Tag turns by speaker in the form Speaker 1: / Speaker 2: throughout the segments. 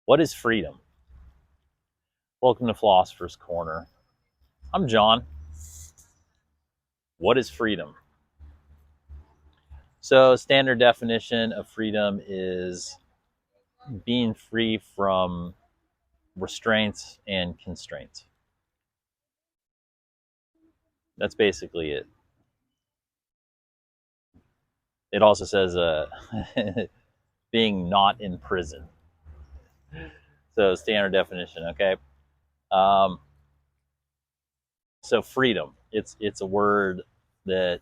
Speaker 1: What is freedom? Welcome to Philosopher's Corner. I'm John. What is freedom? So, standard definition of freedom is being free from restraints and constraints. That's basically it. It also says being not in prison. So, standard definition, okay? Um, so, freedom. It's a word that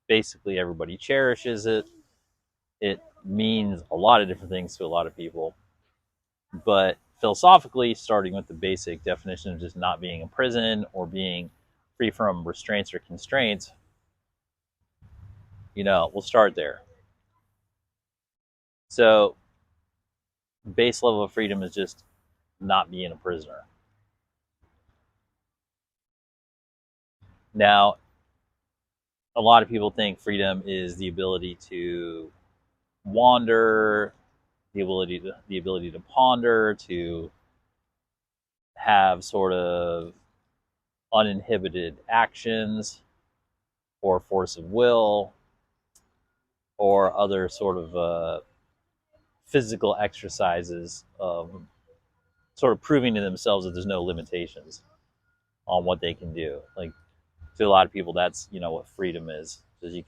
Speaker 1: basically everybody cherishes it. It means a lot of different things to a lot of people. But philosophically, starting with the basic definition of just not being in prison or being free from restraints or constraints, we'll start there. So, base level of freedom is just not being a prisoner. Now, a lot of people think freedom is the ability to wander, the ability to ponder, to have sort of uninhibited actions or force of will or other sort of physical exercises of sort of proving to themselves that there's no limitations on what they can do. Like, to a lot of people, that's what freedom is. Because you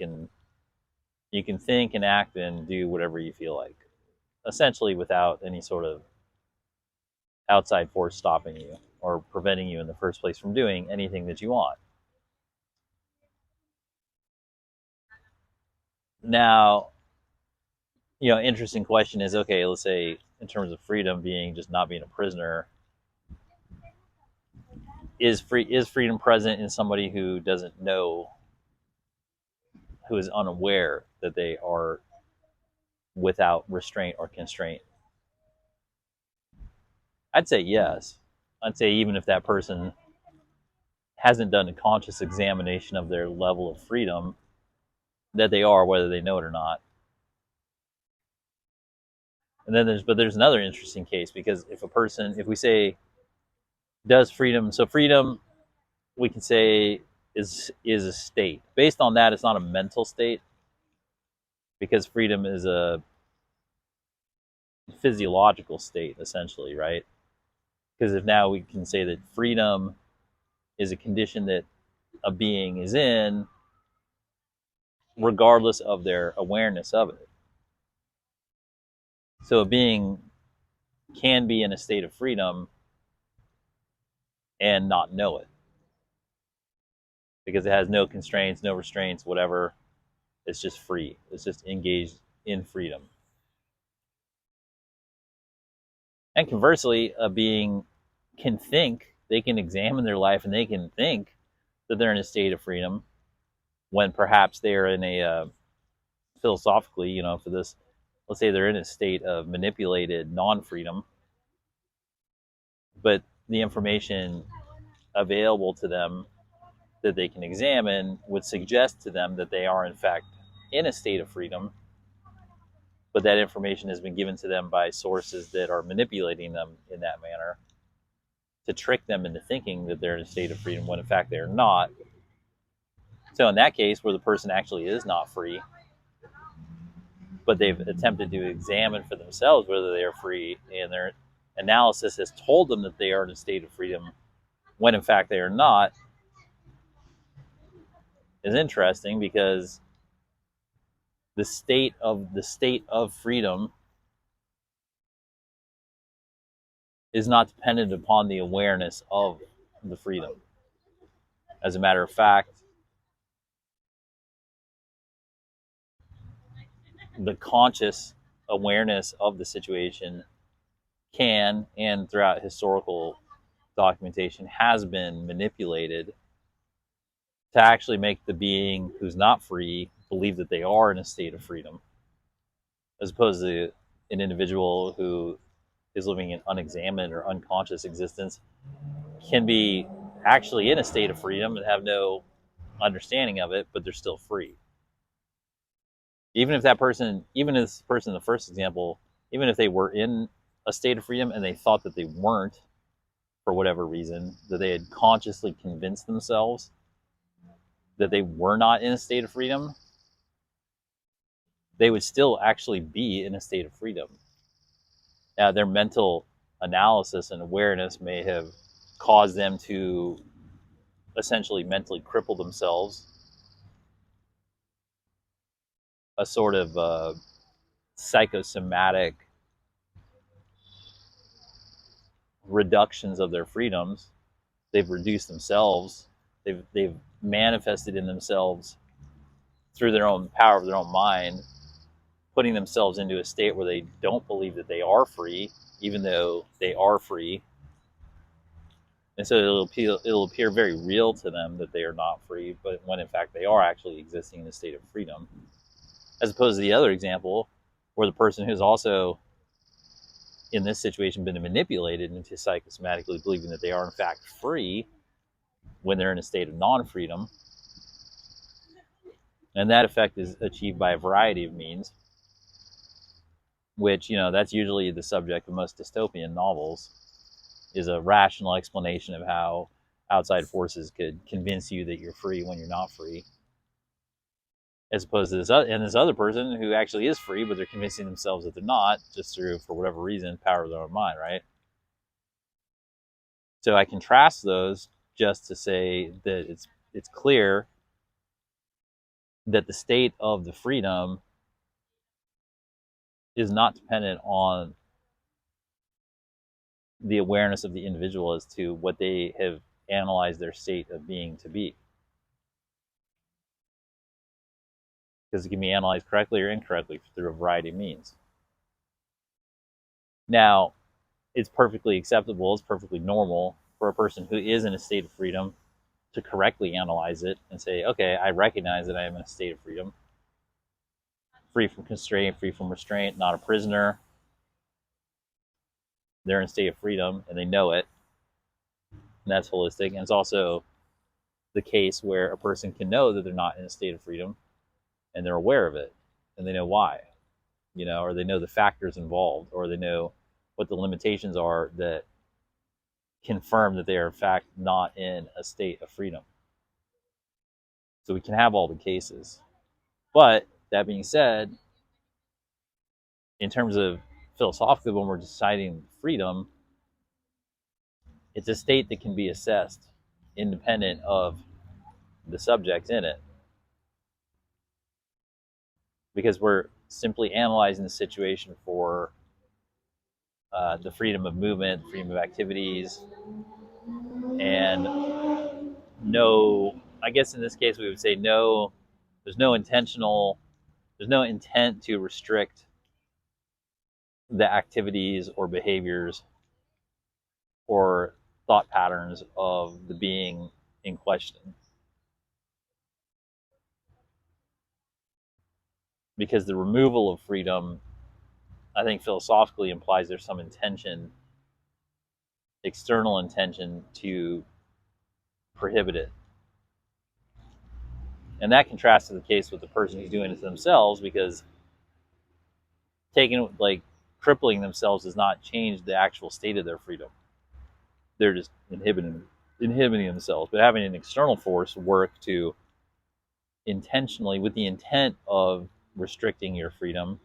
Speaker 1: can think and act and do whatever you feel like, essentially without any sort of outside force stopping you or preventing you in the first place from doing anything that you want. Now, interesting question is, okay, let's say in terms of freedom being just not being a prisoner, is freedom present in somebody who doesn't know, who is unaware that they are without restraint or constraint? I'd say yes. I'd say even if that person hasn't done a conscious examination of their level of freedom, that they are, whether they know it or not. And then there's another interesting case, because if we say, does freedom, so freedom we can say is a state. Based on that, it's not a mental state, because freedom is a physiological state, essentially, right? Because if now we can say that freedom is a condition that a being is in, regardless of their awareness of it. So a being can be in a state of freedom and not know it, because it has no constraints, no restraints, whatever. It's just free. It's just engaged in freedom. And conversely, a being can think, they can examine their life and they can think that they're in a state of freedom when perhaps they're in a, philosophically, for this, let's say they're in a state of manipulated non-freedom, but the information available to them that they can examine would suggest to them that they are in fact in a state of freedom, but that information has been given to them by sources that are manipulating them in that manner to trick them into thinking that they're in a state of freedom when in fact they're not. So in that case, where the person actually is not free, but they've attempted to examine for themselves whether they are free, and their analysis has told them that they are in a state of freedom when in fact they are not, is interesting, because the state of freedom is not dependent upon the awareness of the freedom. As a matter of fact, the conscious awareness of the situation can, and throughout historical documentation has been manipulated to actually make the being who's not free believe that they are in a state of freedom, as opposed to an individual who is living an unexamined or unconscious existence can be actually in a state of freedom and have no understanding of it, but they're still free. Even if this person in the first example, even if they were in a state of freedom and they thought that they weren't for whatever reason, that they had consciously convinced themselves that they were not in a state of freedom, they would still actually be in a state of freedom. Now, their mental analysis and awareness may have caused them to essentially mentally cripple themselves, a sort of psychosomatic reductions of their freedoms. They've reduced themselves. They've manifested in themselves through their own power of their own mind, putting themselves into a state where they don't believe that they are free, even though they are free. And so it'll appear very real to them that they are not free, but when in fact they are actually existing in a state of freedom. As opposed to the other example, where the person who's also in this situation been manipulated into psychosomatically believing that they are in fact free when they're in a state of non-freedom. And that effect is achieved by a variety of means, which, that's usually the subject of most dystopian novels, is a rational explanation of how outside forces could convince you that you're free when you're not free, as opposed to this other person who actually is free, but they're convincing themselves that they're not, just through, for whatever reason, power of their own mind, right? So I contrast those just to say that it's clear that the state of the freedom is not dependent on the awareness of the individual as to what they have analyzed their state of being to be. Because it can be analyzed correctly or incorrectly through a variety of means. Now, it's perfectly acceptable, it's perfectly normal for a person who is in a state of freedom to correctly analyze it and say, okay, I recognize that I am in a state of freedom, free from constraint, free from restraint, not a prisoner. They're in a state of freedom and they know it. And that's holistic. And it's also the case where a person can know that they're not in a state of freedom and they're aware of it and they know why, or they know the factors involved, or they know what the limitations are that confirm that they are in fact not in a state of freedom. So we can have all the cases. But that being said, in terms of philosophically, when we're deciding freedom, it's a state that can be assessed independent of the subjects in it, because we're simply analyzing the situation for the freedom of movement, freedom of activities, and I guess in this case we would say there's no intent to restrict the activities or behaviors or thought patterns of the being in question. Because the removal of freedom, I think philosophically implies there's some intention, external intention, to prohibit it. And that contrasts to the case with the person who's doing it to themselves, because crippling themselves does not change the actual state of their freedom. They're just inhibiting themselves. But having an external force work to intentionally, with the intent of restricting your freedom,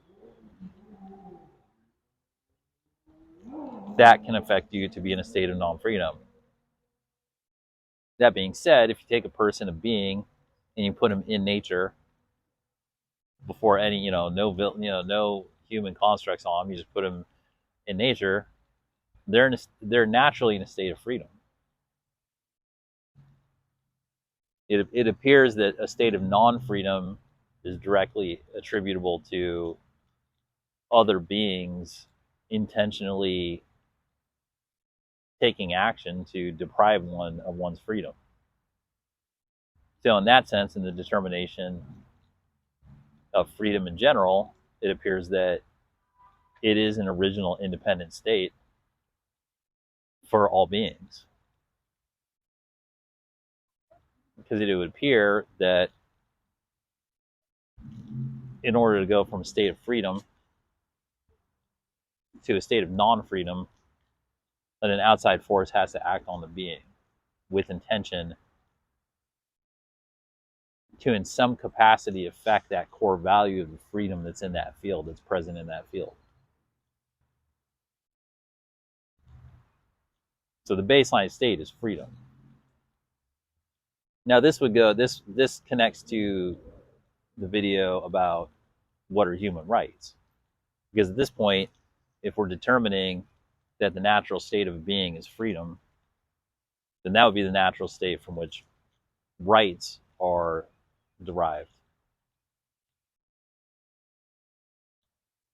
Speaker 1: that can affect you to be in a state of non-freedom. That being said, if you take a person, a being, and you put them in nature before any, no human constructs on them, you just put them in nature, they're naturally in a state of freedom. It appears that a state of non-freedom is directly attributable to other beings intentionally taking action to deprive one of one's freedom. So in that sense, in the determination of freedom in general, it appears that it is an original independent state for all beings. Because it would appear that in order to go from a state of freedom to a state of non-freedom, then an outside force has to act on the being with intention to, in some capacity, affect that core value of the freedom that's in that field, that's present in that field. So the baseline state is freedom. Now this connects to the video about what are human rights. Because at this point, if we're determining that the natural state of being is freedom, then that would be the natural state from which rights are derived.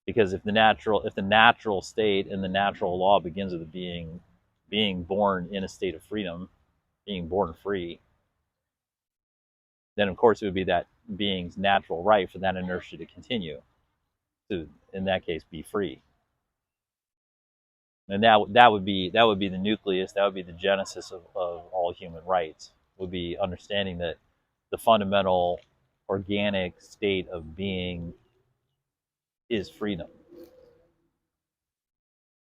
Speaker 1: Because if the natural state and the natural law begins with the being born in a state of freedom, being born free, then of course it would be that being's natural right for that inertia to continue to, in that case, be free. And that would be the nucleus, that would be the genesis of all human rights, would be understanding that the fundamental organic state of being is freedom,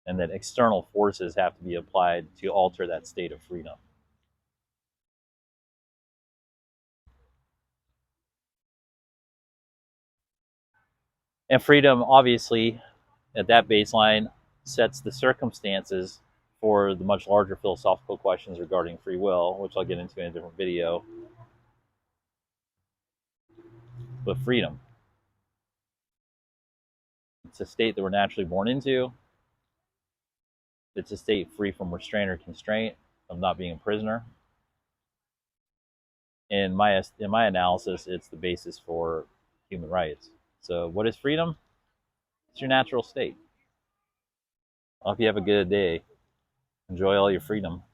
Speaker 1: and that external forces have to be applied to alter that state of freedom. And freedom, obviously, at that baseline, sets the circumstances for the much larger philosophical questions regarding free will, which I'll get into in a different video. But freedom, it's a state that we're naturally born into. It's a state free from restraint or constraint, of not being a prisoner. In my analysis, it's the basis for human rights. So what is freedom? It's your natural state. I hope you have a good day. Enjoy all your freedom.